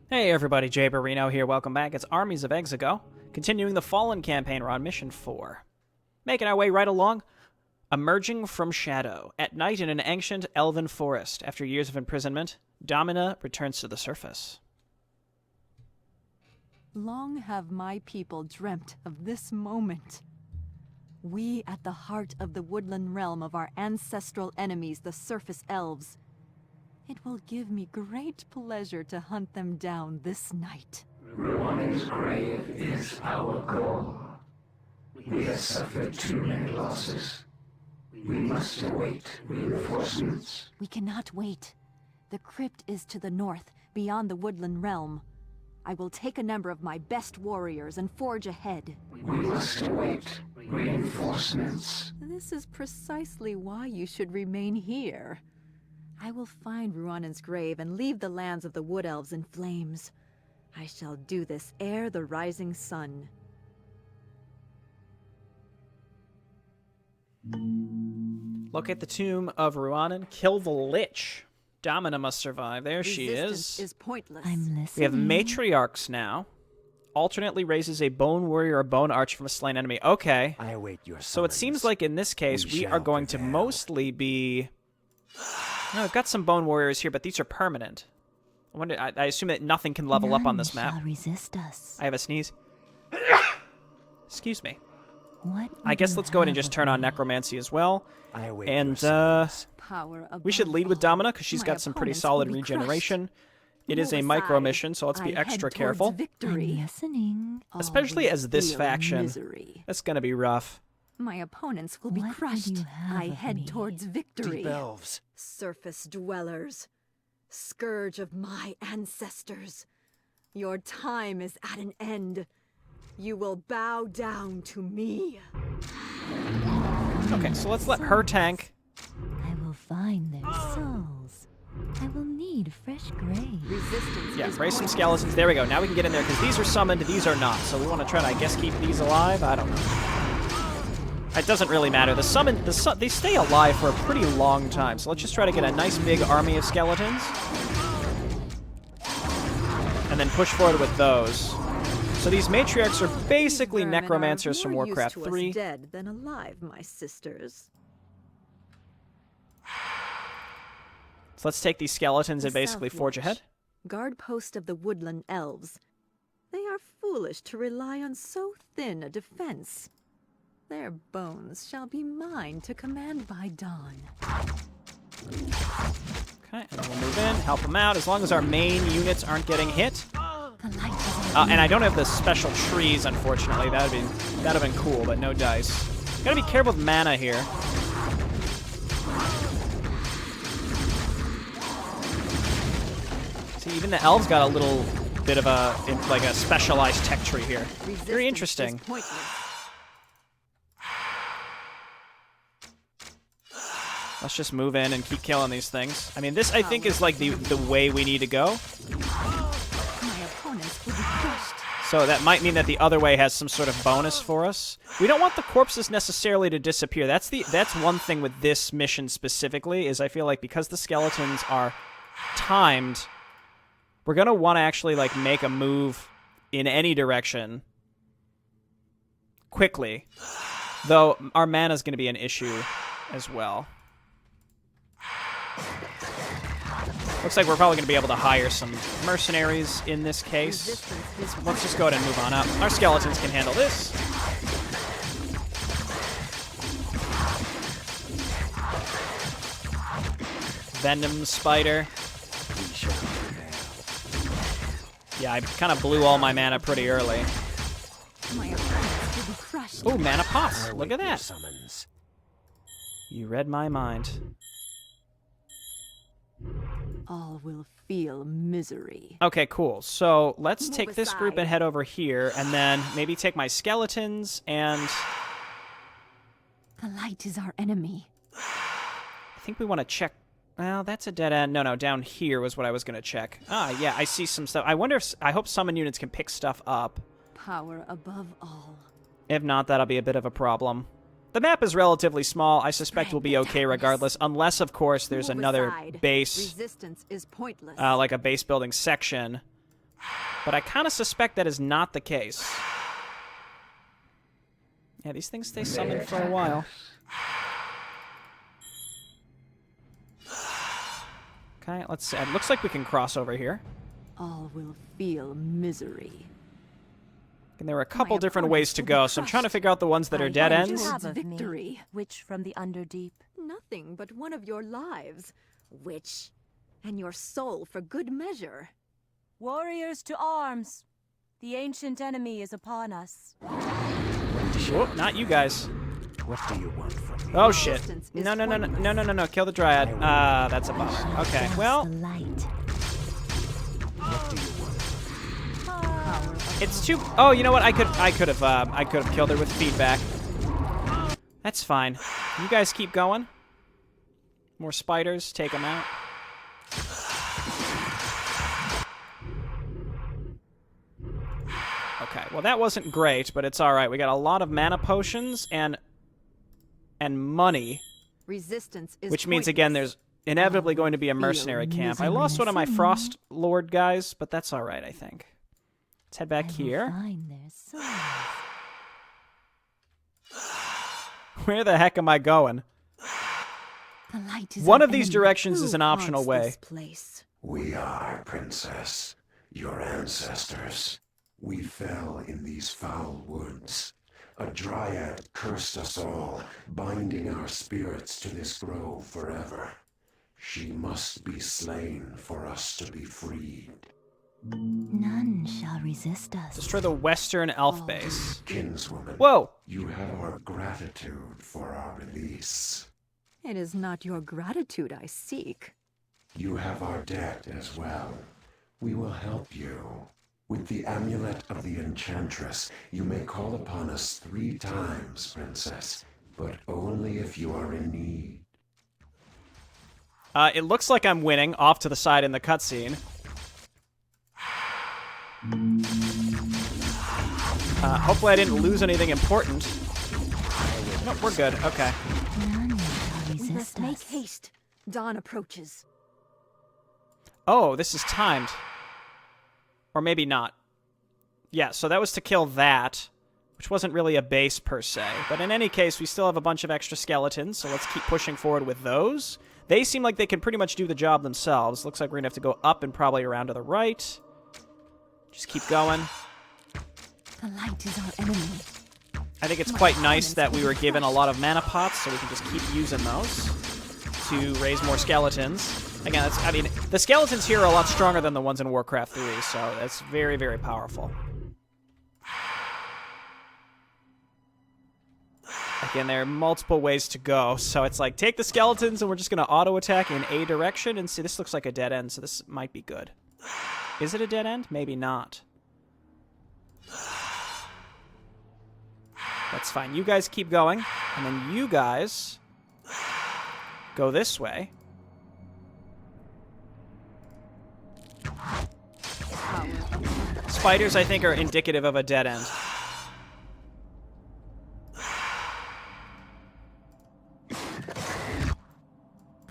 Hey everybody, Jay Barrino here. Welcome back. It's Armies of Exigo, continuing the Fallen campaign. We're on mission 4. Making our way right along. Emerging from shadow. At night in an ancient elven forest. After years of imprisonment, Domina returns to the surface. Long have my people dreamt of this moment. We at the heart of the woodland realm of our ancestral enemies, the surface elves. It will give me great pleasure to hunt them down this night. Ruohanin's grave is our goal. We have suffered too many losses. We must await reinforcements. We cannot wait. The crypt is to the north, beyond the woodland realm. I will take a number of my best warriors and forge ahead. We must await reinforcements. This is precisely why you should remain here. I will find Ruohanin's grave and leave the lands of the wood elves in flames. I shall do this ere the rising sun. Locate the tomb of Ruohanin. Kill the Lich. Domina must survive. There she Resistance is pointless. I'm listening. We have matriarchs now. Alternately raises a bone warrior or bone archer from a slain enemy. Okay. I await your So it seems like in this case we are going to mostly be... No, I've got some bone warriors here, but these are permanent. I assume that nothing can level up on this map. Shall resist us. I have a sneeze. Excuse me. What I guess let's go ahead and just turn on necromancy as well. I await And Power we should above lead with all. Domina because she's My got some pretty opponents solid will be regeneration. It is a Move micro aside. mission, so let's be I extra head towards careful. Victory. I'm listening. All Especially will as this feel faction. Misery. That's gonna be rough. My opponents will be What would crushed. you have I of head me? towards victory. deep elves. Surface dwellers, scourge of my ancestors. Your time is at an end. You will bow down to me. Okay, so let's let her tank. I will find their souls. I will need fresh graves. Resistance Yeah, is raise some pointless. skeletons. There we go. Now we can get in there because these are summoned, these are not. So we want to try to, I guess, keep these alive. I don't know. It doesn't really matter. They stay alive for a pretty long time. So let's just try to get a nice big army of skeletons. And then push forward with those. So these matriarchs are basically Vermin are necromancers from more used Warcraft to us 3. dead than alive, my sisters. So let's take these skeletons and The basically forge Southwatch, ahead. Guard post of the woodland elves. They are foolish to rely on so thin a defense. Their bones shall be mine to command by dawn. Okay, and then we'll move in, help them out, as long as our main units aren't getting hit. The light is on. And I don't have the special trees, unfortunately. That'd have been cool, but no dice. Gotta be careful with mana here. See, even the elves got a little bit of a specialized tech tree here. Very Resistance interesting. is pointless. Let's just move in and keep killing these things. I mean, this I think is like the way we need to go. My opponents will be crushed. So that might mean that the other way has some sort of bonus for us. We don't want the corpses necessarily to disappear. That's one thing with this mission specifically, is I feel like because the skeletons are timed, we're gonna want to actually like make a move in any direction quickly. Though our mana is gonna be an issue as well. Looks like we're probably going to be able to hire some mercenaries in this case. Resistance is Let's just go ahead and move on up. Our skeletons can handle this. Venom spider. We shall prevail. Yeah, I kind of blew all my mana pretty early. My opponents will be crushed. Oh, mana pots. I Look await at your that. summons. You read my mind. All will feel misery. Okay, cool. So let's Move take this group aside. and head over here, and then maybe take my skeletons and... The light is our enemy. I think we want to check... Well, that's a dead end. No, down here was what I was going to check. Ah, yeah, I see some stuff. I wonder if... I hope summon units can pick stuff up. Power above all. If not, that'll be a bit of a problem. The map is relatively small. I suspect we'll be okay regardless, unless, of course, there's Move another aside. base, Resistance is pointless. like a base building section. But I kind of suspect that is not the case. Yeah, these things stay summoned for a while. Okay, let's see. It looks like we can cross over here. All will feel misery. And there are a couple My different ways opponents to will be go, so I'm trying to crushed. figure out the ones that are dead What would ends. you Have of me, victory. Witch from the Underdeep. Nothing but one of your lives, witch, and your soul for good measure. Warriors to arms! The ancient enemy is upon us. Whoop, not you guys. What do you want from me? Oh shit. Resistance is No, no, no, no, pointless. no, no, no, no. Kill the Dryad. That's a bummer. Okay, That's well, the light. What do you want? it's too. Oh, you know what? I could have killed her with feedback. That's fine. You guys keep going. More spiders. Take them out. Okay. Well, that wasn't great, but it's all right. We got a lot of mana potions and money, Resistance is which means again there's inevitably going to be a mercenary camp. I lost one of my Frost Lord guys, but that's all right, I think. Let's head back I will here. find their souls. Where the heck am I going? The light is One our of these enemy. directions Who is an optional haunts way. this place? We are, Princess, your ancestors. We fell in these foul woods. A dryad cursed us all, binding our spirits to this grove forever. She must be slain for us to be freed. None shall resist us. Destroy the western elf base. Kinswoman, Whoa! you have our gratitude for our release. It is not your gratitude I seek. You have our debt as well. We will help you. With the amulet of the Enchantress, you may call upon us 3 times, Princess, but only if you are in need. It looks like I'm winning off to the side in the cutscene. Hopefully I didn't lose anything important. Nope, we're good. Okay. None shall We resist must make us. haste. Dawn approaches. Oh, this is timed. Or maybe not. Yeah, so that was to kill that, which wasn't really a base per se. But in any case, we still have a bunch of extra skeletons, so let's keep pushing forward with those. They seem like they can pretty much do the job themselves. Looks like we're going to have to go up and probably around to the right. Just keep going. The light is our enemy. I think it's quite nice that we were given a lot of mana pots, so we can just keep using those to raise more skeletons. Again, I mean, the skeletons here are a lot stronger than the ones in Warcraft 3, so that's very, very powerful. Again, there are multiple ways to go, so it's like, take the skeletons and we're just going to auto-attack in a direction, and see, this looks like a dead end, so this might be good. Is it a dead end? Maybe not. That's fine. You guys keep going, and then you guys go this way. Spiders, I think, are indicative of a dead end.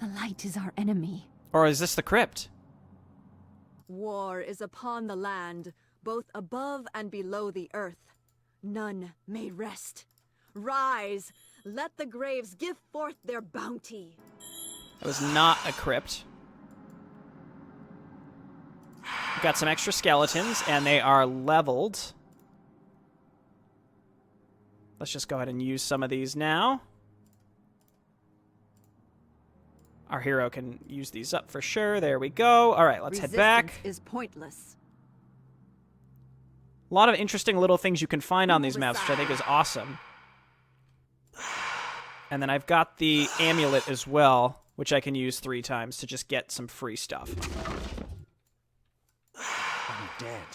The light is our enemy. Or is this the crypt? War is upon the land, both above and below the earth. None may rest. Rise! Let the graves give forth their bounty. It was not a crypt. We've got some extra skeletons, and they are leveled. Let's just go ahead and use some of these now. Our hero can use these up for sure. There we go. All right, let's head back. Resistance is pointless. A lot of interesting little things you can find on these maps, which I think is awesome. And then I've got the amulet as well, which I can use 3 times to just get some free stuff. I'm dead.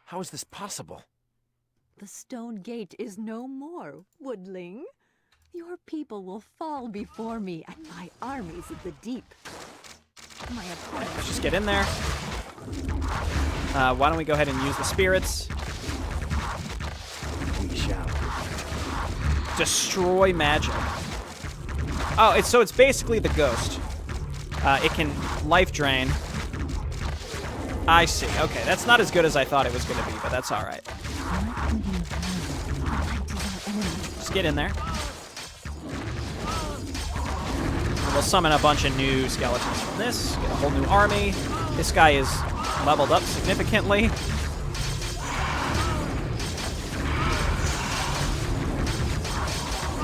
How is this possible? The stone gate is no more, woodling. Your people will fall before me and my armies of the deep. My opponents. Let's just get in there. Why don't we go ahead and use the spirits? We shall. Destroy magic. Oh, it's basically the ghost. It can life drain. I see. Okay, that's not as good as I thought it was going to be, but that's all right. Just get in there. We'll summon a bunch of new skeletons from this. Get a whole new army. This guy is leveled up significantly.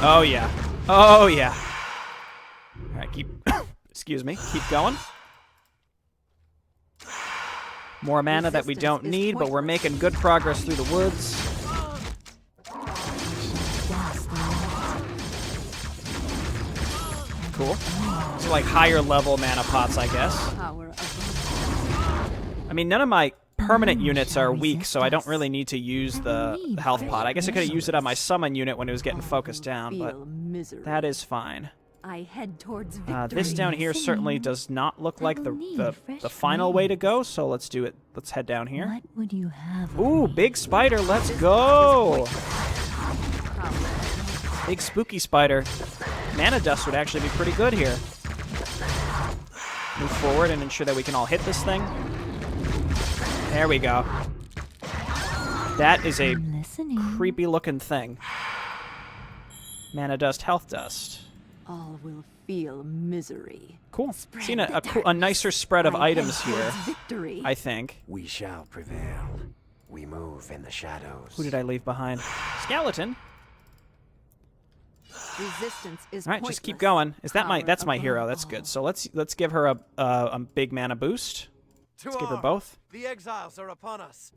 Oh, yeah. Oh, yeah. All right, keep... excuse me. Keep going. More mana that we don't need, but we're making good progress through the woods. Cool. So, like, higher level mana pots, I guess. I mean, none of my permanent units are weak, so I don't really need to use the health pot. I guess I could have used it on my summon unit when it was getting focused down, but that is fine. I head towards victory. This down here certainly does not look like the final way to go, so let's do it. Let's head down here. What would you have? Ooh, big spider, let's go! Big spooky spider. Mana dust would actually be pretty good here. Move forward and ensure that we can all hit this thing. There we go. That is a creepy looking thing. Mana dust, health dust. All will feel misery. Cool. Seen a nicer spread of items here, Victory. I think. We shall prevail. We move in the shadows. Who did I leave behind? Skeleton. Resistance is All right, just keep going. Is that that's my hero? That's good. So let's give her a big mana boost. Let's give her both. The exiles are upon us.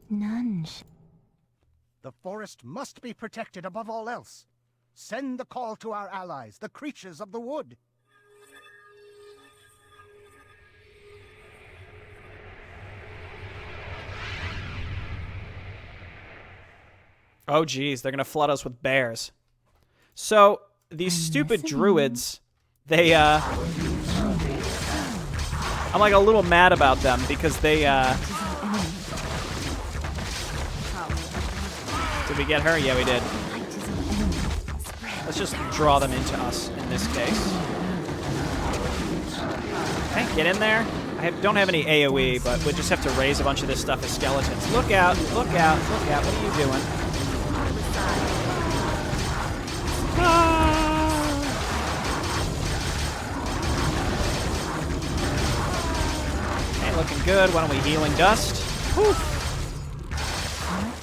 None. The forest must be protected above all else. Send the call to our allies, the creatures of the wood. Oh, geez, they're gonna flood us with bears. So these stupid druids, they I'm like a little mad about them because they Did we get her? Yeah, we did. Let's just draw them into us in this case. Okay, get in there. I don't have any AoE, but we just have to raise a bunch of this stuff as skeletons. Look out, look out, look out. What are you doing? Okay, looking good. Why don't we healing dust? Whew.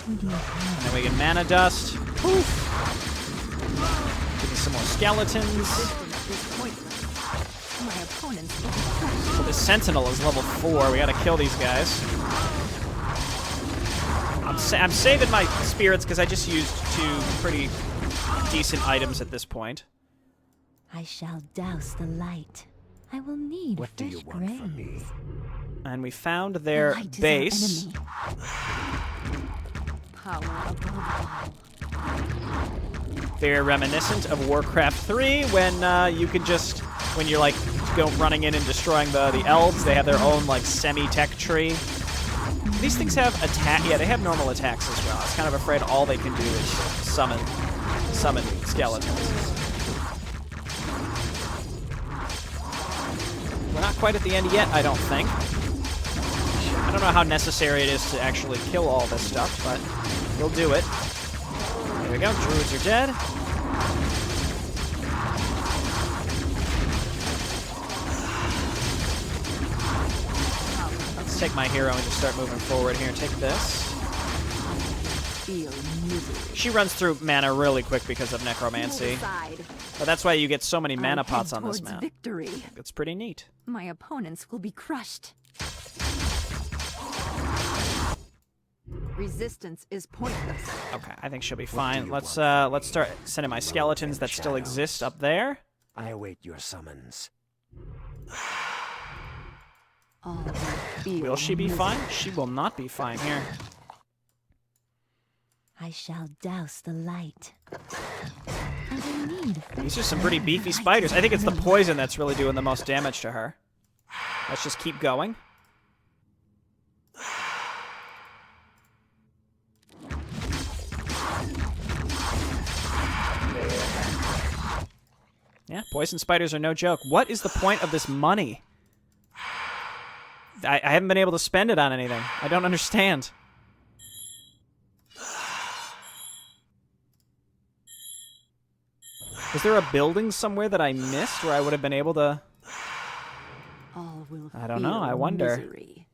And then we get mana dust. Whew. Give me some more skeletons. So this sentinel is level 4. We gotta kill these guys. I'm saving my spirits because I just used 2 pretty decent items at this point. I shall douse the light. I will need What do you fresh want from me? graves. And we found their Light is our base. enemy. Power above all. Very reminiscent of Warcraft 3 when you could just, when you're like running in and destroying the elves, they have their own like semi-tech tree. These things have attack. Yeah, they have normal attacks as well. I was kind of afraid all they can do is summon skeletons. We're not quite at the end yet, I don't think. I don't know how necessary it is to actually kill all this stuff, but we'll do it. There we go. Druids are dead. Let's take my hero and just start moving forward here. Take this. She runs through mana really quick because of necromancy. But that's why you get so many mana pots on this map. Victory. It's pretty neat. My opponents will be crushed. Resistance is pointless. Okay, I think she'll be fine. Let's start sending my skeletons that still exist up there. I await your summons. Will she be fine? She will not be fine here. I shall douse the light. I will need These are some pretty beefy spiders. I think it's the poison that's really doing the most damage to her. Let's just keep going. Yeah, poison spiders are no joke. What is the point of this money? I haven't been able to spend it on anything. I don't understand. Was there a building somewhere that I missed where I would have been able to... All will I don't know. I feel wonder. misery.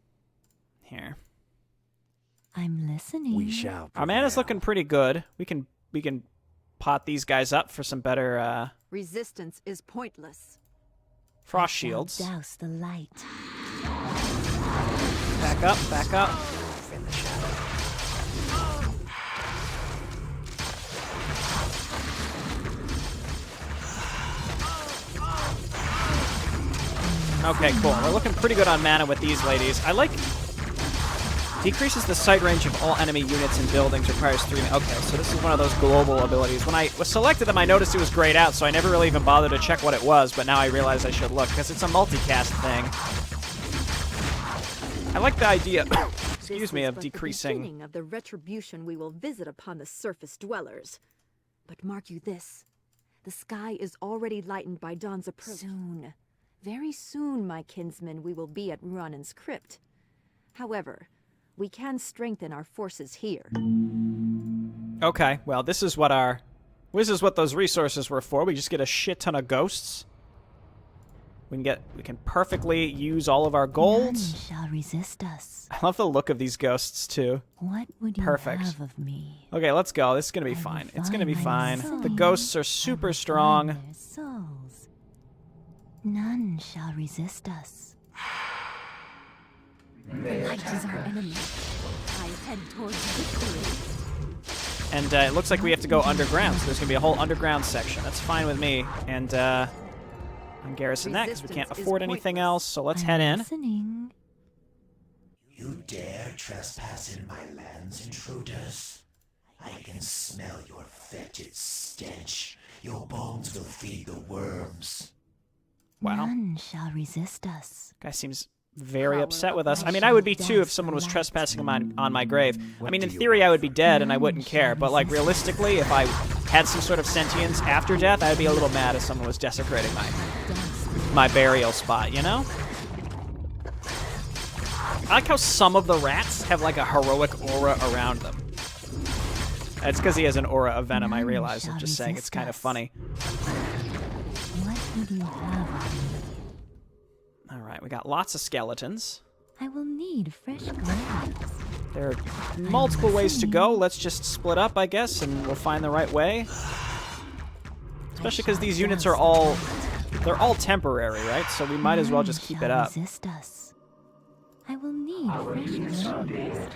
Here. I'm listening. We shall Our mana's prevail. looking pretty good. We can pot these guys up for some better Resistance is pointless. frost Shall shields. Douse the light. Back up, back up. Move in the shadow. Okay, cool. We're looking pretty good on mana with these ladies. I like... Decreases the sight range of all enemy units and buildings, requires 3... Okay, so this is one of those global abilities. When I selected them, I noticed it was grayed out, so I never really even bothered to check what it was, but now I realize I should look, because it's a multicast thing. I like the idea, excuse me, This is of but the decreasing... beginning of the retribution we will visit upon the surface dwellers. But mark you this. The sky is already lightened by dawn's approach. Soon. Very soon, my kinsmen, we will be at Ruohannin's crypt. However, we can strengthen our forces here. Okay, well, this is what those resources were for. We just get a shit ton of ghosts. We can perfectly use all of our gold. None shall resist us. I love the look of these ghosts, too. What would you Perfect. have of me? Okay, let's go. This is gonna be I will fine. It's gonna be find fine. my The soul. ghosts are I super will strong. find their souls. None shall resist us. Light is our enemy. I head towards victory. And it looks like we have to go underground, so there's gonna be a whole underground section. That's fine with me. And I'm garrison that because we can't Resistance is afford anything pointless. else, so let's I'm head in. Listening. You dare trespass in my lands, intruders? I can smell your fetid stench. Your bones will feed the worms. Wow. None shall resist us. Guy seems very Power upset with us. of I mean, my I would be too if doubts someone was the light. trespassing on my grave. I mean, in do you theory, I want would be dead and I wouldn't care. But, like, realistically, if I had some sort of sentience after death, I'd be a little mad if someone was desecrating my burial spot, you know? I like how some of the rats have, like, a heroic aura around them. It's because he has an aura of venom, I None realize. I'm shall just saying it's resist kind of us. funny. What would you have of me? All right, we got lots of skeletons. I will need fresh graves. There are multiple ways to go. Let's just split up, I guess, and we'll find the right way. Especially because these units are all... They're all temporary, right? So we might as well just keep it up. Resist us. I will need fresh graves.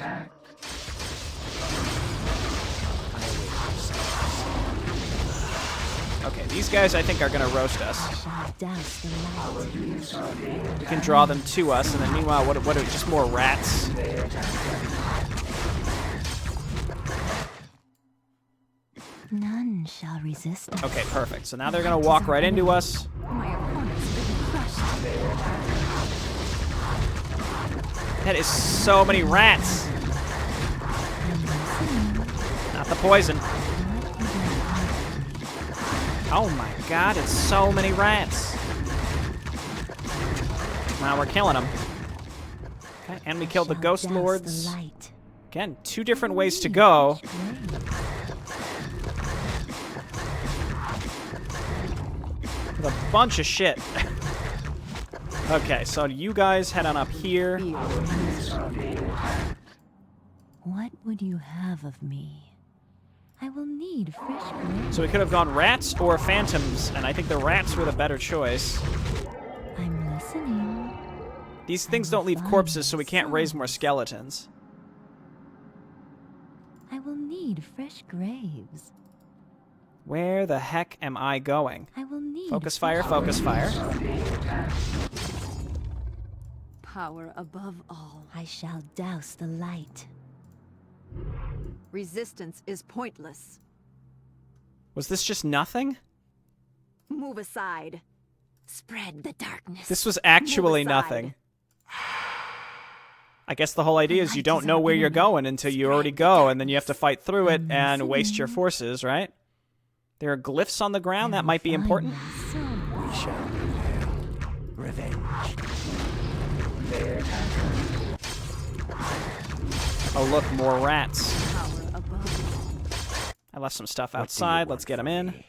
Okay, these guys I think are going to roast us. Shall douse the light. We can draw them to us, and then meanwhile, what are just more rats? None shall resist us. Okay, perfect. So now they're going to walk right into us. My opponents will be crushed. That is so many rats. Not the poison. Oh my god, it's so many rats. Now we're killing them. Okay, and we killed the ghost lords. Again, 2 different ways to go. With a bunch of shit. Okay, so you guys head on up here. What would you have of me? I will need fresh graves. So we could have gone rats or phantoms, and I think the rats were the better choice. I'm listening. These things don't leave corpses, so we can't raise more skeletons. I will need fresh graves. Where the heck am I going? I will need Focus fire, focus fire. Power above all. I shall douse the light. Resistance is pointless. Was this just nothing? Move aside. Spread the darkness. This was actually Move aside. nothing. I guess the whole idea is you don't know where you're going until you already go, and then you have to fight through it and waste your forces, right? There are glyphs on the ground. That might be important. We shall prevail. Revenge. Oh, look, more rats. Power above. I left some stuff outside. Let's get them in.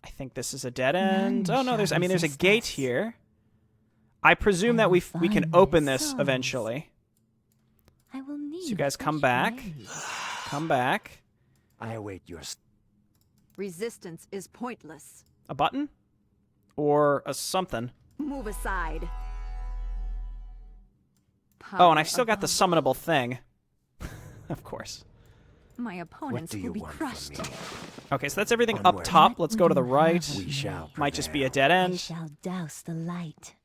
I think this is a dead end. Oh, no, there's a gate here. I presume that we can open this eventually. I will need So you guys come fresh back. berries. Come back. I await your... Resistance is pointless. A button? Or a something. Move aside. Oh, and I've Power still got the above. summonable thing. Of course. My What opponents do will you be want crushed. from me? Okay, so that's everything up Onward. top. What Let's would go to the you right. have of We shall Might just be a prevail. dead I end. shall douse the light.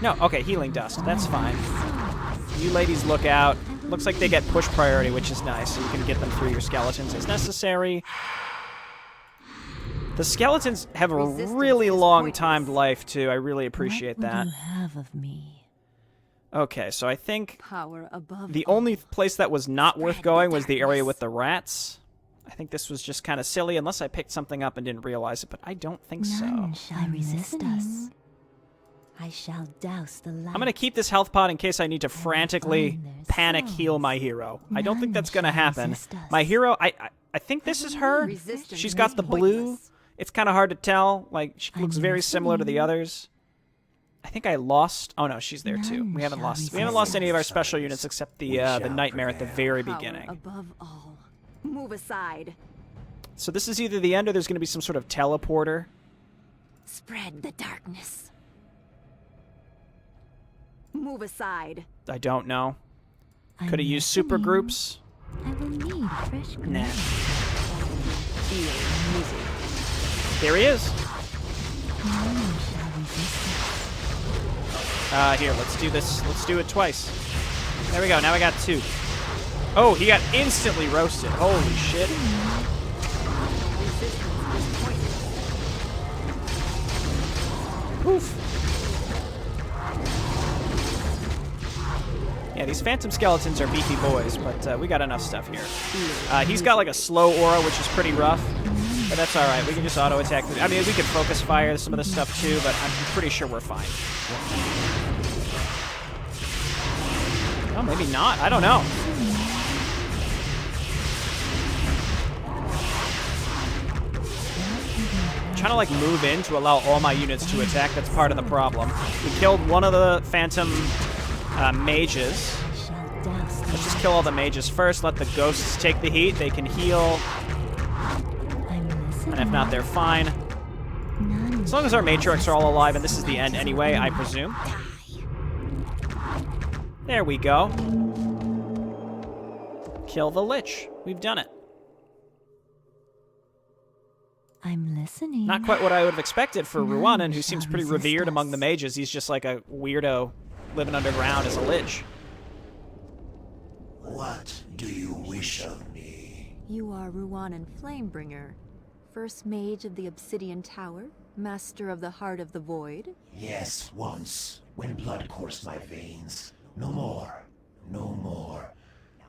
No, okay, healing dust. That's fine. You ladies look out. Looks like they get push priority, which is nice, so you can get them through your skeletons as necessary. The skeletons have a Resistance really is long pointless. timed life, too. I really appreciate what that. would you have of me? Okay, so I think Power above. the all. only place that was not worth Spread going the was the area darkness. with the rats. I think this was just kind of silly, unless I picked something up and didn't realize it, but I don't think so. None shall resist us. I shall douse the light. I'm going to keep this health pod in case I need to frantically find their panic heal souls. my hero. I don't think None that's going to shall happen. resist us. My hero, I think this is her. Resistance She's is got the blue. pointless. It's kind of hard to tell. Like, she I'm looks very similar to the listening. others. I think I lost. Oh no, she's there too. None We haven't shall lost. We haven't lost any of our special resist. units except We the shall nightmare at the prevail. very Power beginning. above all. Move aside. So this is either the end or there's going to be some sort of teleporter. Spread the darkness. Move aside. I don't know. I'm Could have used super listening. groups. I will need fresh Nah. grass. Feel misery. Here he is. None shall resist us. Here, let's do this. Let's do it twice. There we go. Now I got 2. Oh, he got instantly roasted. Holy shit. Resistance is pointless. Oof. Yeah, these phantom skeletons are beefy boys, but we got enough stuff here. He's got like a slow aura, which is pretty rough, but that's all right. We can just auto attack. I mean, we can focus fire some of this stuff too, but I'm pretty sure we're fine. Oh, maybe not. I don't know. I'm trying to like move in to allow all my units to attack. That's part of the problem. We killed one of the phantom mages. I shall douse the Let's just kill all the mages first. Let the ghosts take the heat. They can heal, I'm listening. and if not, they're fine. None As long as our matriarchs are all alive, and this is the end anyway, I presume. There we go. Kill the Lich. We've done it. I'm listening. Not quite what I would have expected for None Ruohanin, who shall seems pretty resist revered among us. the mages. He's just like a weirdo living underground as a Lich. What do you wish of me? You are Ruohanin Flamebringer, first mage of the Obsidian Tower, master of the Heart of the Void. Yes, once, when blood coursed my veins. No more. No more.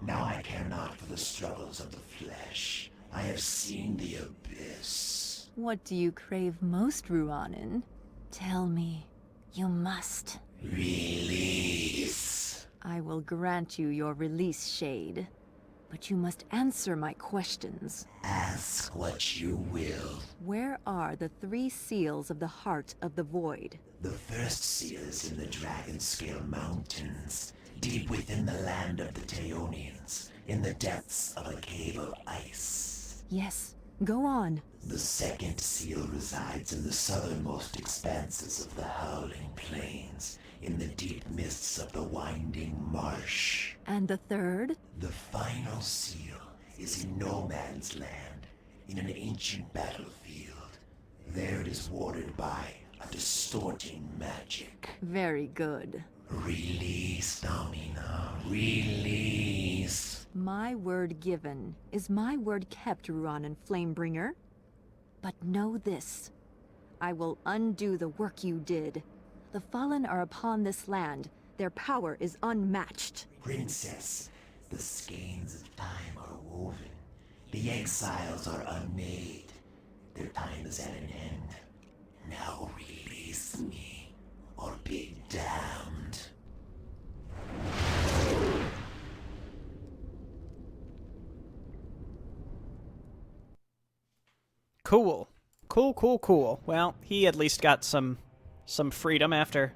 Now I care not for the struggles of the flesh. I have seen the abyss. What do you crave most, Ruohanin? Tell me. You must. Release. I will grant you your release, Shade. But you must answer my questions. Ask what you will. Where are the 3 seals of the Heart of the Void? The first seal is in the Dragonscale Mountains, deep within the land of the Teonians, in the depths of a cave of ice. Yes, go on. The second seal resides in the southernmost expanses of the Howling Plains, in the deep mists of the Winding Marsh. And the third? The final seal is in no man's land, in an ancient battlefield. There it is warded by a distorting magic. Very good. Release, Domina, release. My word given is my word kept, Ruohanin Flamebringer. But know this. I will undo the work you did. The Fallen are upon this land. Their power is unmatched. Princess, the skeins of time are woven. The exiles are unmade. Their time is at an end. Now release me, or be damned. Cool. Cool. Well, he at least got some freedom after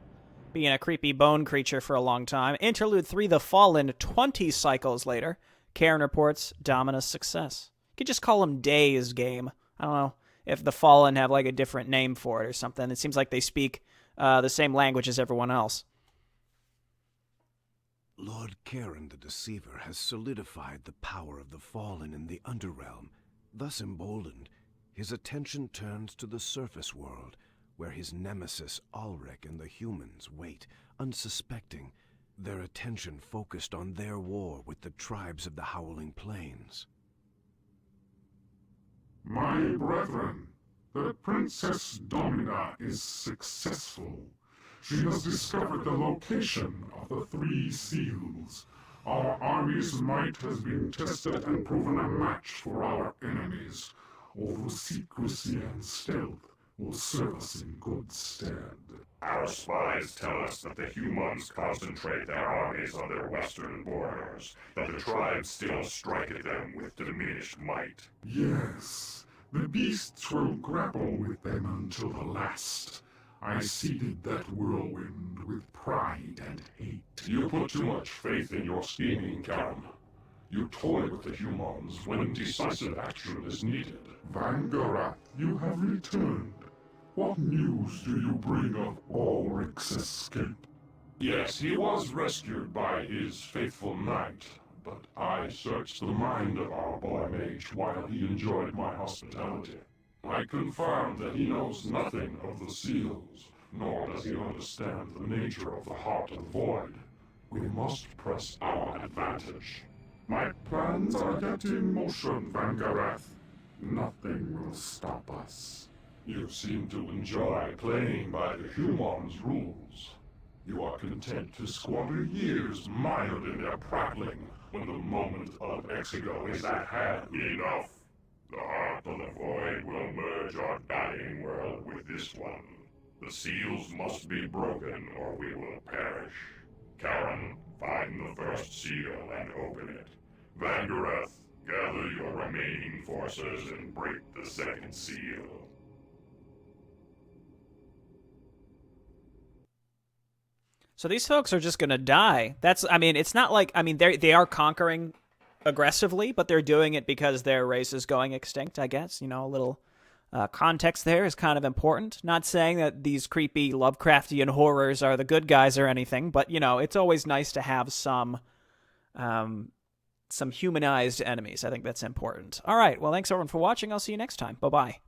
being a creepy bone creature for a long time. Interlude 3, The Fallen, 20 cycles later. Karen reports Dominus success. You could just call him Days Game. I don't know if The Fallen have like a different name for it or something. It seems like they speak the same language as everyone else. Lord Karen the Deceiver has solidified the power of the Fallen in the Underrealm. Thus emboldened, his attention turns to the surface world, where his nemesis Ulrich and the humans wait, unsuspecting, their attention focused on their war with the tribes of the Howling Plains. My brethren, the Princess Domina is successful. She has discovered the location of the 3 seals. Our army's might has been tested and proven a match for our enemies, although secrecy and stealth will serve us in good stead. Our spies tell us that the humans concentrate their armies on their western borders, that the tribes still strike at them with diminished might. Yes, the beasts will grapple with them until the last. I seeded that whirlwind with pride and hate. You put too much faith in your scheming, Karen. You toy with the humans when decisive action is needed. Vangarath, you have returned. What news do you bring of Ulrich's escape? Yes, he was rescued by his faithful knight, but I searched the mind of our boy mage while he enjoyed my hospitality. I confirmed that he knows nothing of the seals, nor does he understand the nature of the Heart of the Void. We must press our advantage. My plans are yet in motion, Vangarath. Nothing will stop us. You seem to enjoy playing by the humans' rules. You are content to squander years mired in their prattling when the moment of Exigo is at hand. Enough! The Heart of the Void will merge our dying world with this one. The seals must be broken or we will perish. Karen, find the first seal and open it. Vangarath, gather your remaining forces and break the second seal. So these folks are just gonna die. It's not like, they are conquering aggressively, but they're doing it because their race is going extinct, I guess. A little context there is kind of important. Not saying that these creepy Lovecraftian horrors are the good guys or anything, but, it's always nice to have some humanized enemies. I think that's important. All right, well, thanks everyone for watching. I'll see you next time. Bye-bye.